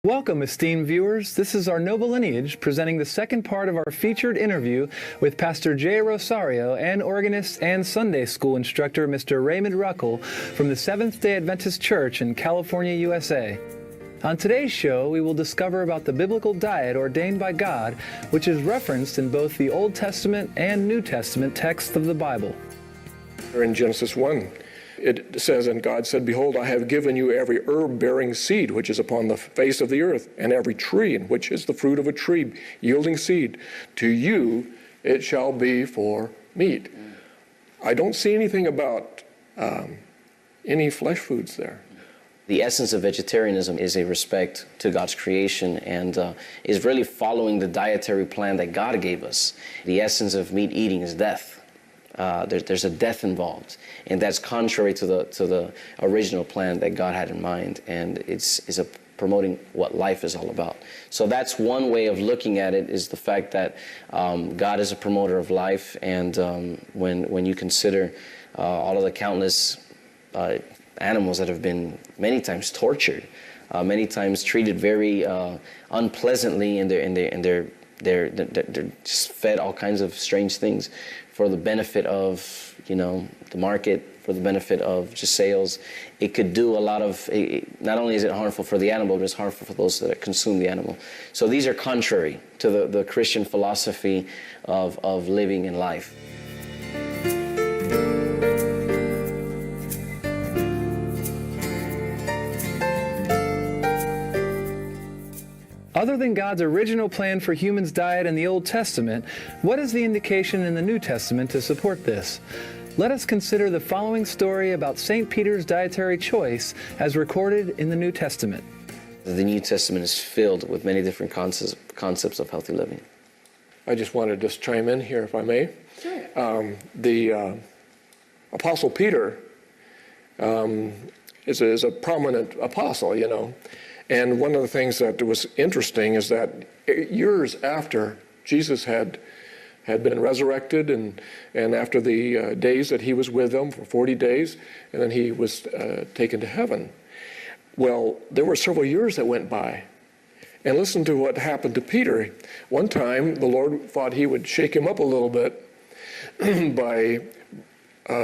Welcome, esteemed viewers. This is our Noble Lineage presenting the second part of our featured interview with Pastor J. Rosario and organist and Sunday school instructor Mr. Raymond Ruckel from the Seventh-day Adventist Church in California, USA. On today's show, we will discover about the biblical diet ordained by God, which is referenced in both the Old Testament and New Testament texts of the Bible. In Genesis 1, it says, "And God said, Behold, I have given you every herb-bearing seed which is upon the face of the earth, and every tree in which is the fruit of a tree, yielding seed. To you it shall be for meat." I don't see anything about any flesh foods there. The essence of vegetarianism is a respect to God's creation and is really following the dietary plan that God gave us. The essence of meat eating is death. There's a death involved, and that's contrary to the original plan that God had in mind, and it's promoting what life is all about. So that's one way of looking at it, is the fact that God is a promoter of life, and when you consider all of the countless animals that have been many times tortured, many times treated very unpleasantly, and they're just fed all kinds of strange things for the benefit of, the market, for the benefit of just sales. It could do a lot of, not only is it harmful for the animal, but it's harmful for those that consume the animal. So these are contrary to the Christian philosophy of living in life. Other than God's original plan for humans' diet in the Old Testament, what is the indication in the New Testament to support this? Let us consider the following story about St. Peter's dietary choice as recorded in the New Testament. The New Testament is filled with many different concepts of healthy living. I just wanted to just chime in here, if I may. Sure. The Apostle Peter is a prominent apostle, And one of the things that was interesting is that years after Jesus had been resurrected, and after the days that he was with them for 40 days, and then he was taken to heaven. Well, there were several years that went by. And listen to what happened to Peter. One time, the Lord thought he would shake him up a little bit by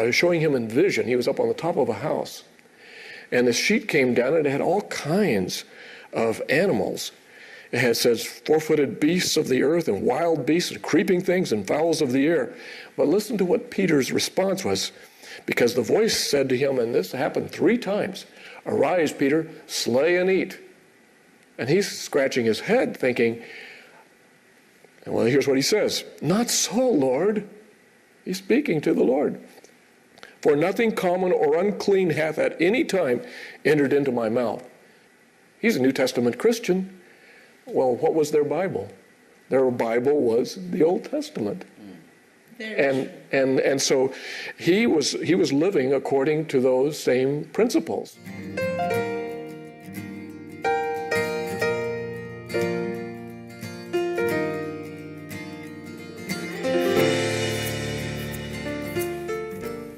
showing him in vision. He was up on the top of a house. And the sheet came down, and it had all kinds of animals. It says 4-footed beasts of the earth and wild beasts and creeping things and fowls of the air. But listen to what Peter's response was, because the voice said to him, and this happened 3 times, "Arise, Peter, slay and eat." And he's scratching his head thinking, well, here's what he says, "Not so, Lord." He's speaking to the Lord. "For nothing common or unclean hath at any time entered into my mouth." He's a New Testament Christian. Well, what was their Bible? Their Bible was the Old Testament. And so he was living according to those same principles.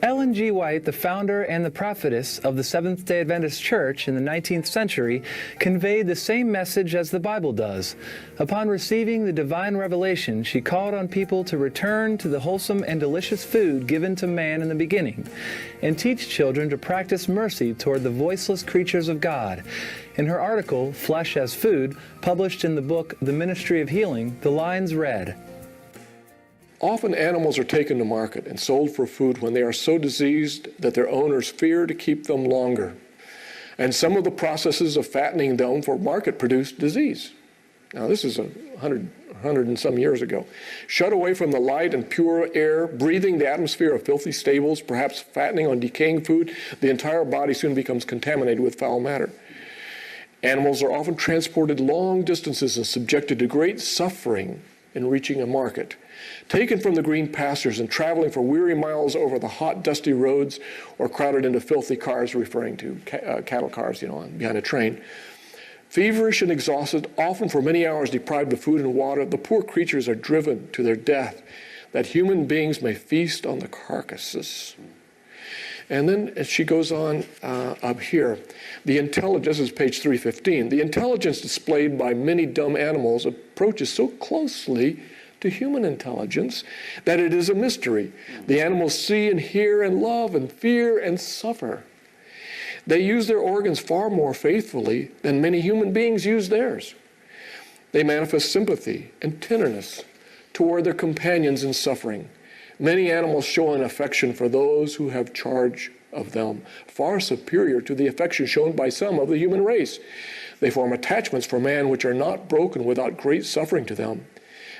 Ellen G. White, the founder and the prophetess of the Seventh-day Adventist Church in the 19th century, conveyed the same message as the Bible does. Upon receiving the divine revelation, she called on people to return to the wholesome and delicious food given to man in the beginning, and teach children to practice mercy toward the voiceless creatures of God. In her article, Flesh as Food, published in the book The Ministry of Healing, the lines read, "Often animals are taken to market and sold for food when they are so diseased that their owners fear to keep them longer. And some of the processes of fattening them for market produce disease." Now this is 100 and some years ago. "Shut away from the light and pure air, breathing the atmosphere of filthy stables, perhaps fattening on decaying food, the entire body soon becomes contaminated with foul matter. Animals are often transported long distances and subjected to great suffering in reaching a market. Taken from the green pastures and traveling for weary miles over the hot, dusty roads, or crowded into filthy cars," referring to cattle cars, behind a train. "Feverish and exhausted, often for many hours deprived of food and water, the poor creatures are driven to their death, that human beings may feast on the carcasses. And then she goes on up here. The intelligence, this is page 315. The intelligence displayed by many dumb animals approaches so closely to human intelligence that it is a mystery. The animals see and hear and love and fear and suffer. They use their organs far more faithfully than many human beings use theirs. They manifest sympathy and tenderness toward their companions in suffering. Many animals show an affection for those who have charge of them, far superior to the affection shown by some of the human race. They form attachments for man which are not broken without great suffering to them.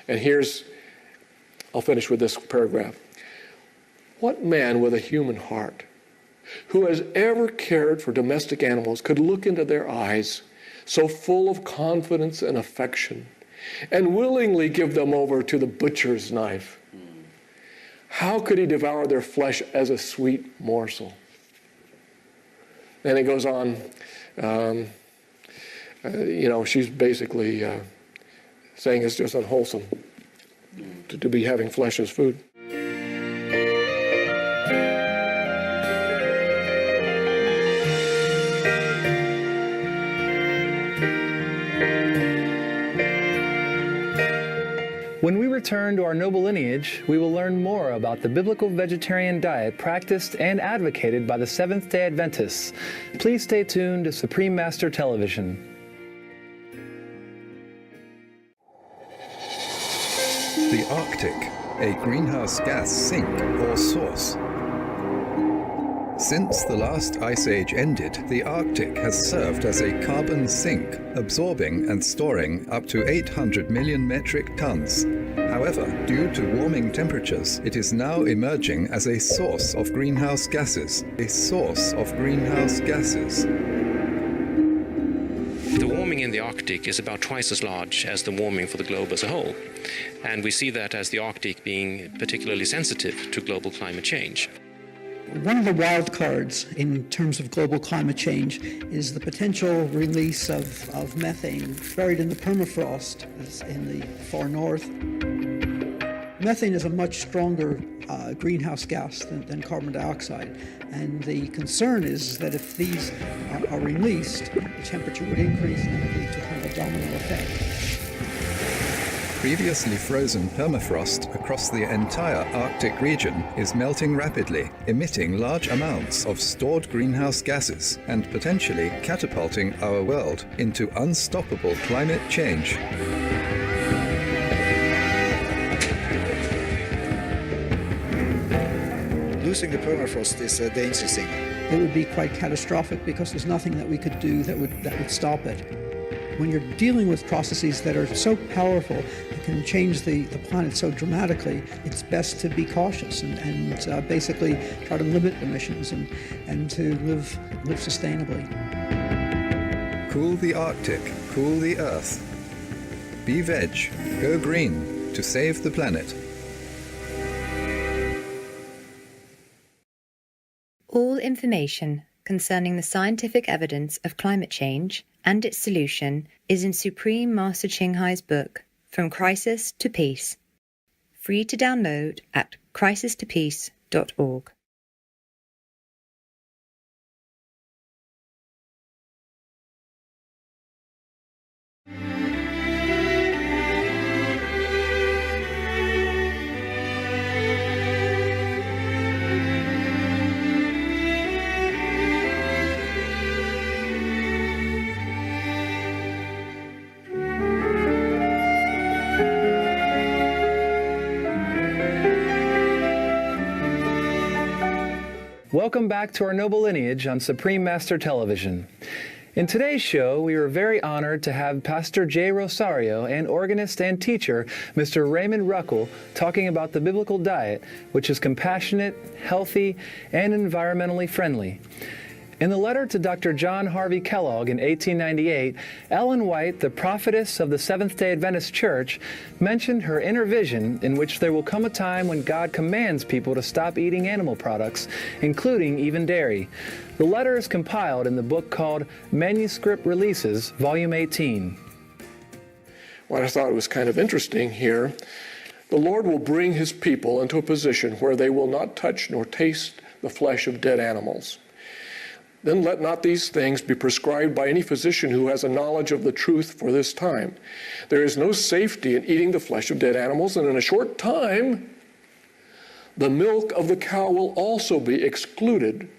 And I'll finish with this paragraph. What man with a human heart who has ever cared for domestic animals could look into their eyes so full of confidence and affection and willingly give them over to the butcher's knife? How could he devour their flesh as a sweet morsel? And it goes on, she's basically saying it's just unwholesome to be having flesh as food. When we return to our noble lineage, we will learn more about the biblical vegetarian diet practiced and advocated by the Seventh-day Adventists. Please stay tuned to Supreme Master Television. The Arctic, a greenhouse gas sink or source. Since the last ice age ended, the Arctic has served as a carbon sink, absorbing and storing up to 800 million metric tons. However, due to warming temperatures, it is now emerging as a source of greenhouse gases. A source of greenhouse gases. The warming in the Arctic is about twice as large as the warming for the globe as a whole. And we see that as the Arctic being particularly sensitive to global climate change. One of the wild cards in terms of global climate change is the potential release of methane buried in the permafrost in the far north. Methane is a much stronger greenhouse gas than carbon dioxide, and the concern is that if these are released, the temperature would increase and it would lead to kind of a domino effect. Previously frozen permafrost across the entire Arctic region is melting rapidly, emitting large amounts of stored greenhouse gases and potentially catapulting our world into unstoppable climate change. Losing the permafrost is a danger signal. It would be quite catastrophic because there's nothing that we could do that would stop it. When you're dealing with processes that are so powerful and can change the planet so dramatically, it's best to be cautious and basically try to limit emissions and to live sustainably. Cool the Arctic, cool the Earth. Be veg, go green to save the planet. All information concerning the scientific evidence of climate change and its solution is in Supreme Master Ching Hai's book, From Crisis to Peace, free to download at crisistopeace.org. Welcome back to our noble lineage on Supreme Master Television. In today's show, we are very honored to have Pastor J. Rosario and organist and teacher, Mr. Raymond Ruckel, talking about the biblical diet, which is compassionate, healthy, and environmentally friendly. In the letter to Dr. John Harvey Kellogg in 1898, Ellen White, the prophetess of the Seventh-day Adventist Church, mentioned her inner vision in which there will come a time when God commands people to stop eating animal products, including even dairy. The letter is compiled in the book called Manuscript Releases, Volume 18. What I thought was kind of interesting here, the Lord will bring his people into a position where they will not touch nor taste the flesh of dead animals. Then let not these things be prescribed by any physician who has a knowledge of the truth for this time. There is no safety in eating the flesh of dead animals, and in a short time the milk of the cow will also be excluded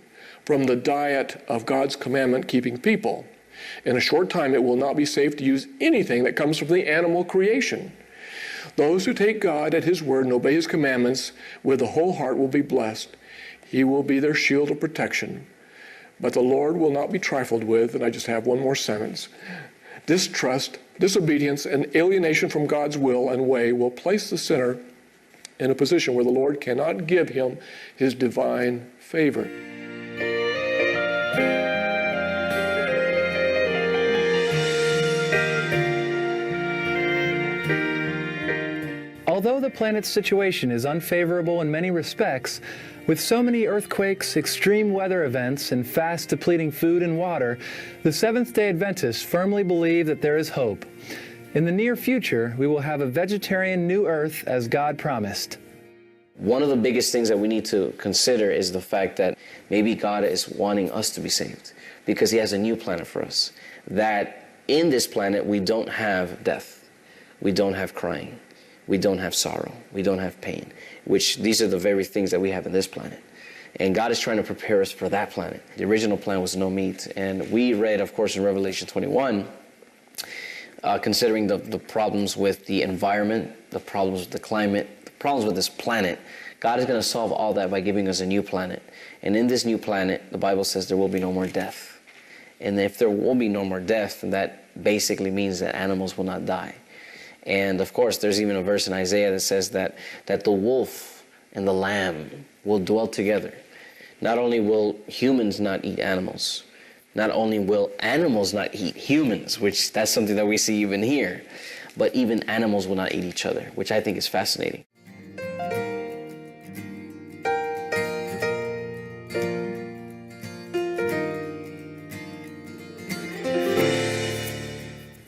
from the diet of God's commandment-keeping people. In a short time it will not be safe to use anything that comes from the animal creation. Those who take God at his word and obey his commandments with the whole heart will be blessed. He will be their shield of protection. But the Lord will not be trifled with, and I just have one more sentence. Distrust, disobedience, and alienation from God's will and way will place the sinner in a position where the Lord cannot give him his divine favor. Although the planet's situation is unfavorable in many respects, with so many earthquakes, extreme weather events, and fast depleting food and water, the Seventh-day Adventists firmly believe that there is hope. In the near future, we will have a vegetarian new earth as God promised. One of the biggest things that we need to consider is the fact that maybe God is wanting us to be saved because he has a new planet for us. That in this planet we don't have death, we don't have crying, we don't have sorrow, we don't have pain, which these are the very things that we have in this planet. And God is trying to prepare us for that planet. The original plan was no meat. And we read, of course, in Revelation 21, considering the problems with the environment, the problems with the climate, the problems with this planet, God is going to solve all that by giving us a new planet. And in this new planet, the Bible says there will be no more death. And if there will be no more death, then that basically means that animals will not die. And of course, there's even a verse in Isaiah that says that the wolf and the lamb will dwell together. Not only will humans not eat animals, not only will animals not eat humans, which that's something that we see even here, but even animals will not eat each other, which I think is fascinating.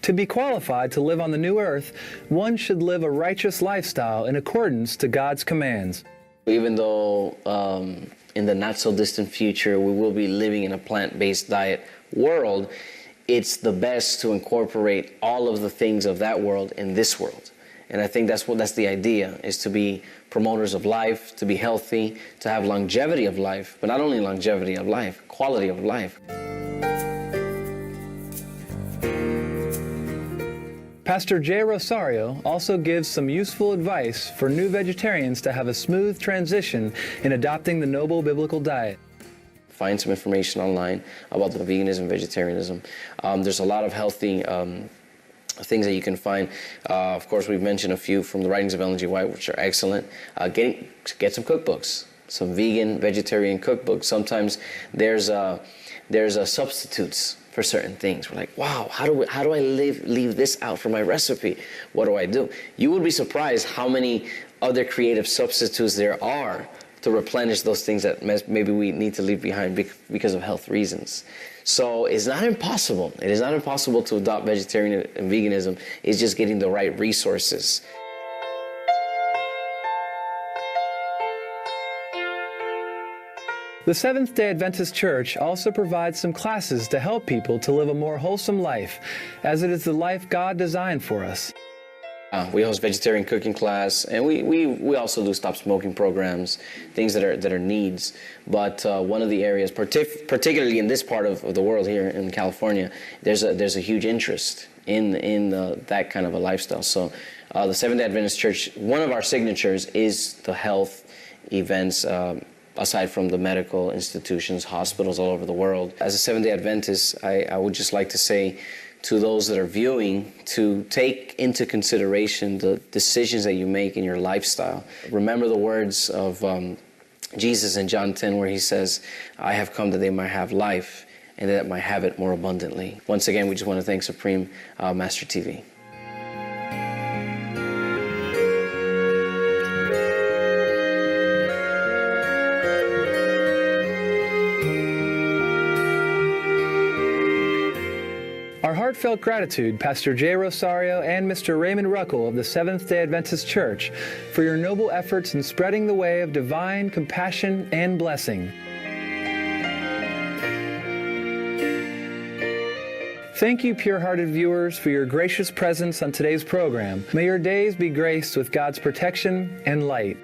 To be qualified to live on the new earth, one should live a righteous lifestyle in accordance to God's commands. Even though in the not-so-distant future we will be living in a plant-based diet world, it's the best to incorporate all of the things of that world in this world. And I think that's the idea, is to be promoters of life, to be healthy, to have longevity of life, but not only longevity of life, quality of life. Pastor J. Rosario also gives some useful advice for new vegetarians to have a smooth transition in adopting the noble biblical diet. Find some information online about the veganism, vegetarianism. There's a lot of healthy things that you can find. Of course, we've mentioned a few from the writings of Ellen G. White, which are excellent. Get some cookbooks, some vegan, vegetarian cookbooks. Sometimes there's substitutes for certain things. We're like, wow, how do I leave this out for my recipe? What do I do? You would be surprised how many other creative substitutes there are to replenish those things that maybe we need to leave behind because of health reasons. So it's not impossible. It is not impossible to adopt vegetarian and veganism. It's just getting the right resources. The Seventh-day Adventist Church also provides some classes to help people to live a more wholesome life, as it is the life God designed for us. We host vegetarian cooking class, and we also do stop smoking programs, things that are needs. But one of the areas, particularly in this part of the world here in California, there's a huge interest in that kind of a lifestyle. So the Seventh-day Adventist Church, one of our signatures is the health events. Aside from the medical institutions, hospitals all over the world. As a Seventh-day Adventist, I would just like to say to those that are viewing to take into consideration the decisions that you make in your lifestyle. Remember the words of Jesus in John 10 where he says, I have come that they might have life and that might have it more abundantly. Once again, we just want to thank Supreme Master TV. heartfelt gratitude, Pastor J. Rosario and Mr. Raymond Ruckle of the Seventh-day Adventist Church, for your noble efforts in spreading the way of divine compassion and blessing. Thank you, pure-hearted viewers, for your gracious presence on today's program. May your days be graced with God's protection and light.